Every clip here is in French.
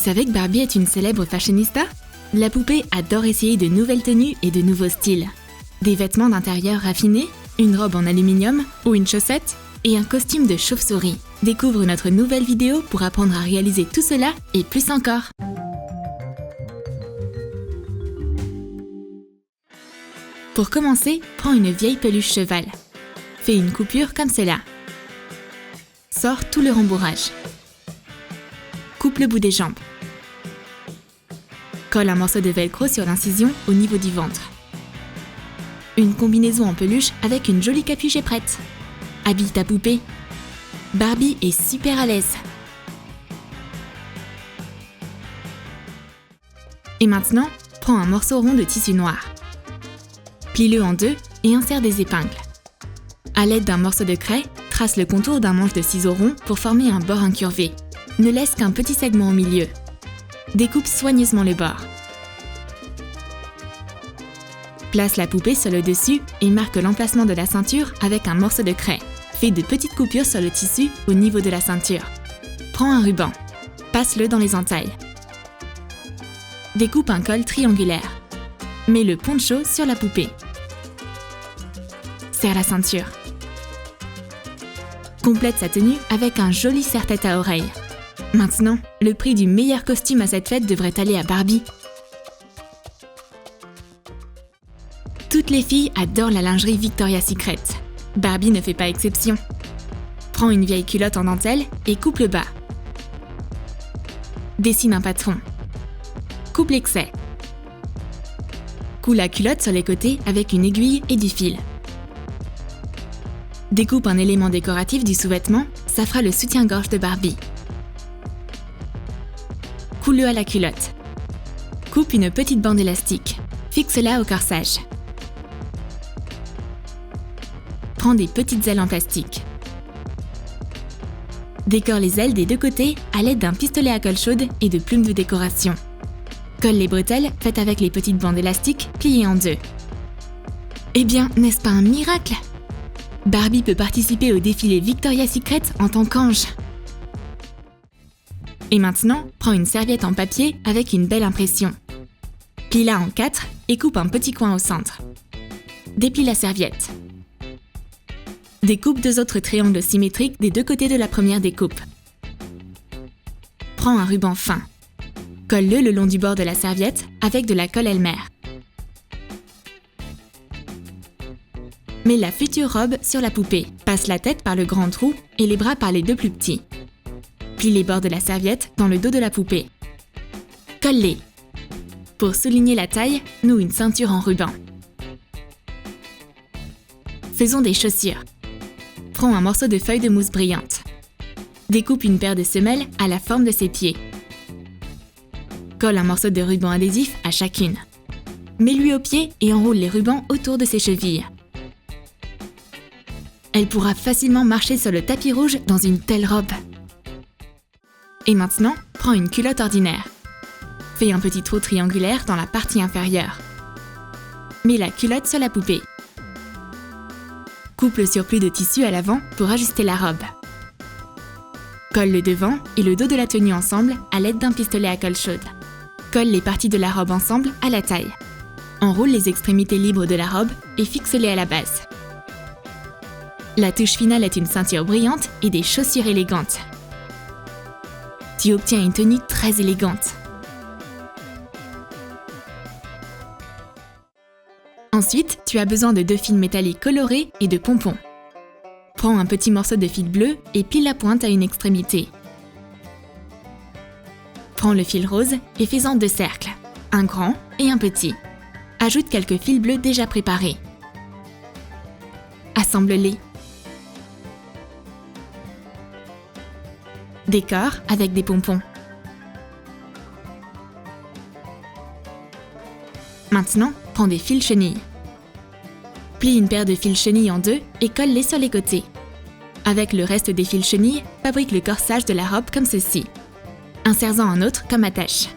savais que Barbie est une célèbre fashionista? La poupée adore essayer de nouvelles tenues et de nouveaux styles. Des vêtements d'intérieur raffinés, une robe en aluminium ou une chaussette et un costume de chauve-souris. Découvre notre nouvelle vidéo pour apprendre à réaliser tout cela et plus encore. Pour commencer, prends une vieille peluche cheval. Fais une coupure comme cela. Sors tout le rembourrage. Coupe le bout des jambes. Colle un morceau de velcro sur l'incision au niveau du ventre. Une combinaison en peluche avec une jolie capuche est prête. Habille ta poupée. Barbie est super à l'aise. Et maintenant, prends un morceau rond de tissu noir. Plie-le en deux et insère des épingles. À l'aide d'un morceau de craie, trace le contour d'un manche de ciseaux ronds pour former un bord incurvé. Ne laisse qu'un petit segment au milieu. Découpe soigneusement le bord. Place la poupée sur le dessus et marque l'emplacement de la ceinture avec un morceau de craie. Fais de petites coupures sur le tissu au niveau de la ceinture. Prends un ruban. Passe-le dans les entailles. Découpe un col triangulaire. Mets le poncho sur la poupée. Serre la ceinture. Complète sa tenue avec un joli serre-tête à oreilles. Maintenant, le prix du meilleur costume à cette fête devrait aller à Barbie. Toutes les filles adorent la lingerie Victoria's Secret. Barbie ne fait pas exception. Prends une vieille culotte en dentelle et coupe le bas. Dessine un patron. Coupe l'excès. Coule la culotte sur les côtés avec une aiguille et du fil. Découpe un élément décoratif du sous-vêtement, ça fera le soutien-gorge de Barbie. Coule-le à la culotte. Coupe une petite bande élastique. Fixe-la au corsage. Prends des petites ailes en plastique. Décore les ailes des deux côtés à l'aide d'un pistolet à colle chaude et de plumes de décoration. Colle les bretelles faites avec les petites bandes élastiques pliées en deux. Eh bien, n'est-ce pas un miracle? Barbie peut participer au défilé Victoria's Secret en tant qu'ange. Et maintenant, prends une serviette en papier avec une belle impression. Plie-la en 4 et coupe un petit coin au centre. Déplie la serviette. Découpe 2 autres triangles symétriques des deux côtés de la première découpe. Prends un ruban fin. Colle-le le long du bord de la serviette avec de la colle Elmer. Mets la future robe sur la poupée. Passe la tête par le grand trou et les bras par les deux plus petits. Plie les bords de la serviette dans le dos de la poupée. Colle-les. Pour souligner la taille, noue une ceinture en ruban. Faisons des chaussures. Prends un morceau de feuille de mousse brillante. Découpe une paire de semelles à la forme de ses pieds. Colle un morceau de ruban adhésif à chacune. Mets-lui au pied et enroule les rubans autour de ses chevilles. Elle pourra facilement marcher sur le tapis rouge dans une telle robe. Et maintenant, prends une culotte ordinaire. Fais un petit trou triangulaire dans la partie inférieure. Mets la culotte sur la poupée. Coupe le surplus de tissu à l'avant pour ajuster la robe. Colle le devant et le dos de la tenue ensemble à l'aide d'un pistolet à colle chaude. Colle les parties de la robe ensemble à la taille. Enroule les extrémités libres de la robe et fixe-les à la base. La touche finale est une ceinture brillante et des chaussures élégantes. Tu obtiens une tenue très élégante. Ensuite, tu as besoin de 2 fils métalliques colorés et de pompons. Prends un petit morceau de fil bleu et plie la pointe à une extrémité. Prends le fil rose et fais-en 2 cercles, un grand et un petit. Ajoute quelques fils bleus déjà préparés. Assemble-les. Décore avec des pompons. Maintenant, prends des fils chenilles. Plie une paire de fils chenilles en 2 et colle-les sur les côtés. Avec le reste des fils chenilles, fabrique le corsage de la robe comme ceci. Insère-en un autre comme attache.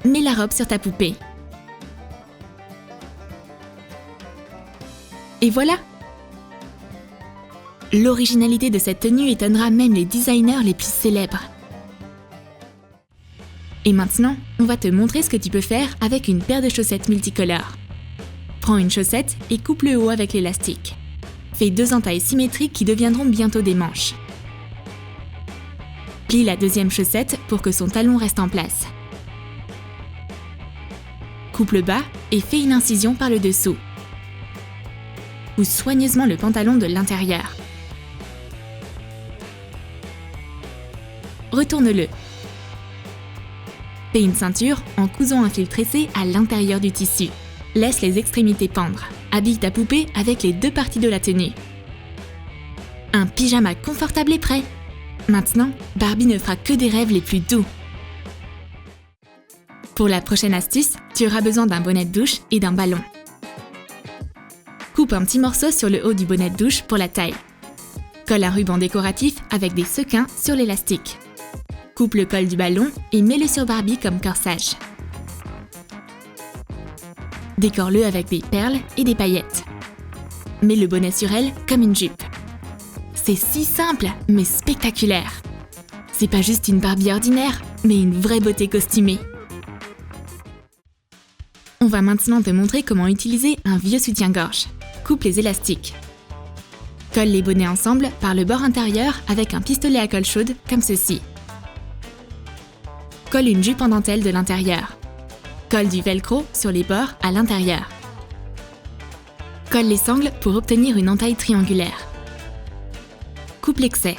Mets la robe sur ta poupée. Et voilà! L'originalité de cette tenue étonnera même les designers les plus célèbres. Et maintenant, on va te montrer ce que tu peux faire avec une paire de chaussettes multicolores. Prends une chaussette et coupe le haut avec l'élastique. Fais 2 entailles symétriques qui deviendront bientôt des manches. Plie la deuxième chaussette pour que son talon reste en place. Coupe le bas et fais une incision par le dessous. Couds soigneusement le pantalon de l'intérieur. Retourne-le. Fais une ceinture en cousant un fil tressé à l'intérieur du tissu. Laisse les extrémités pendre. Habille ta poupée avec les 2 parties de la tenue. Un pyjama confortable est prêt. Maintenant, Barbie ne fera que des rêves les plus doux. Pour la prochaine astuce, tu auras besoin d'un bonnet de douche et d'un ballon. Coupe un petit morceau sur le haut du bonnet de douche pour la taille. Colle un ruban décoratif avec des sequins sur l'élastique. Coupe le col du ballon et mets-le sur Barbie comme corsage. Décore-le avec des perles et des paillettes. Mets le bonnet sur elle comme une jupe. C'est si simple, mais spectaculaire. C'est pas juste une Barbie ordinaire, mais une vraie beauté costumée. On va maintenant te montrer comment utiliser un vieux soutien-gorge. Coupe les élastiques. Colle les bonnets ensemble par le bord intérieur avec un pistolet à colle chaude comme ceci. Colle une jupe en dentelle de l'intérieur. Colle du velcro sur les bords à l'intérieur. Colle les sangles pour obtenir une entaille triangulaire. Coupe l'excès.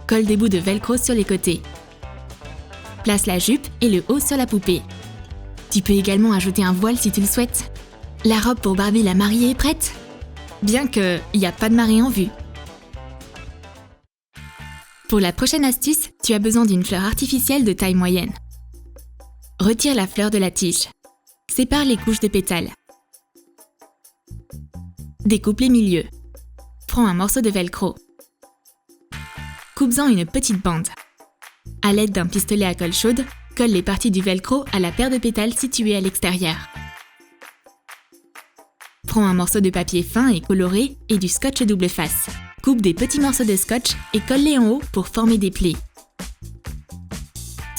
Colle des bouts de velcro sur les côtés. Place la jupe et le haut sur la poupée. Tu peux également ajouter un voile si tu le souhaites. La robe pour Barbie la mariée est prête? Bien qu'il n'y a pas de mariée en vue. Pour la prochaine astuce, tu as besoin d'une fleur artificielle de taille moyenne. Retire la fleur de la tige. Sépare les couches de pétales. Découpe les milieux. Prends un morceau de velcro. Coupe-en une petite bande. À l'aide d'un pistolet à colle chaude, colle les parties du velcro à la paire de pétales située à l'extérieur. Prends un morceau de papier fin et coloré et du scotch double face. Coupe des petits morceaux de scotch et colle-les en haut pour former des plis.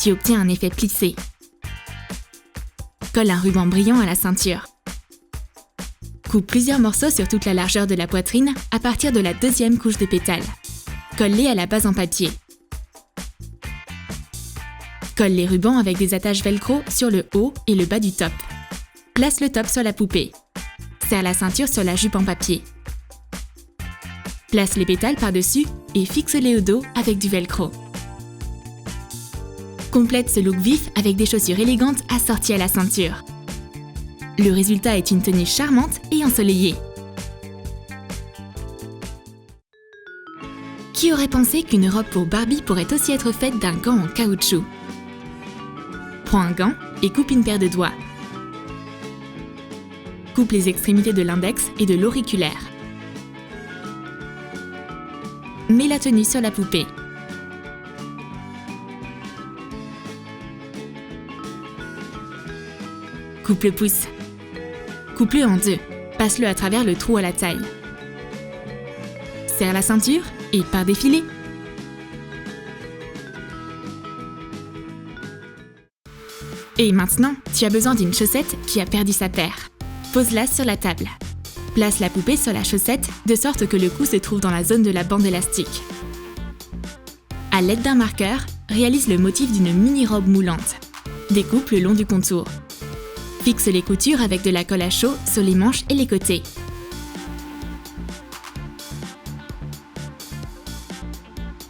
Tu obtiens un effet plissé. Colle un ruban brillant à la ceinture. Coupe plusieurs morceaux sur toute la largeur de la poitrine à partir de la deuxième couche de pétales. Colle-les à la base en papier. Colle les rubans avec des attaches velcro sur le haut et le bas du top. Place le top sur la poupée. Serre la ceinture sur la jupe en papier. Place les pétales par-dessus et fixe-les au dos avec du velcro. Complète ce look vif avec des chaussures élégantes assorties à la ceinture. Le résultat est une tenue charmante et ensoleillée. Qui aurait pensé qu'une robe pour Barbie pourrait aussi être faite d'un gant en caoutchouc? Prends un gant et coupe une paire de doigts. Coupe les extrémités de l'index et de l'auriculaire. Mets la tenue sur la poupée. Coupe le pouce. Coupe-le en 2. Passe-le à travers le trou à la taille. Serre la ceinture et pars défiler. Et maintenant, tu as besoin d'une chaussette qui a perdu sa paire. Pose-la sur la table. Place la poupée sur la chaussette de sorte que le cou se trouve dans la zone de la bande élastique. À l'aide d'un marqueur, réalise le motif d'une mini-robe moulante. Découpe le long du contour. Fixe les coutures avec de la colle à chaud sur les manches et les côtés.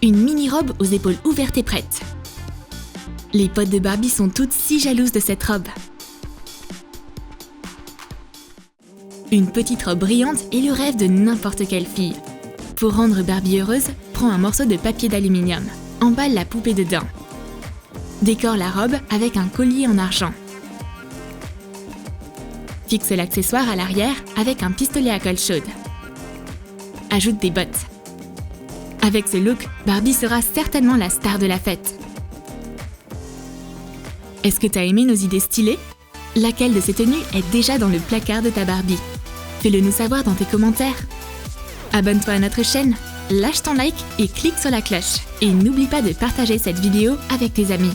Une mini-robe aux épaules ouvertes est prête. Les potes de Barbie sont toutes si jalouses de cette robe. Une petite robe brillante est le rêve de n'importe quelle fille. Pour rendre Barbie heureuse, prends un morceau de papier d'aluminium. Emballe la poupée dedans. Décore la robe avec un collier en argent. Fixe l'accessoire à l'arrière avec un pistolet à colle chaude. Ajoute des bottes. Avec ce look, Barbie sera certainement la star de la fête. Est-ce que t'as aimé nos idées stylées? Laquelle de ces tenues est déjà dans le placard de ta Barbie? Fais-le nous savoir dans tes commentaires. Abonne-toi à notre chaîne, lâche ton like et clique sur la cloche. Et n'oublie pas de partager cette vidéo avec tes amis.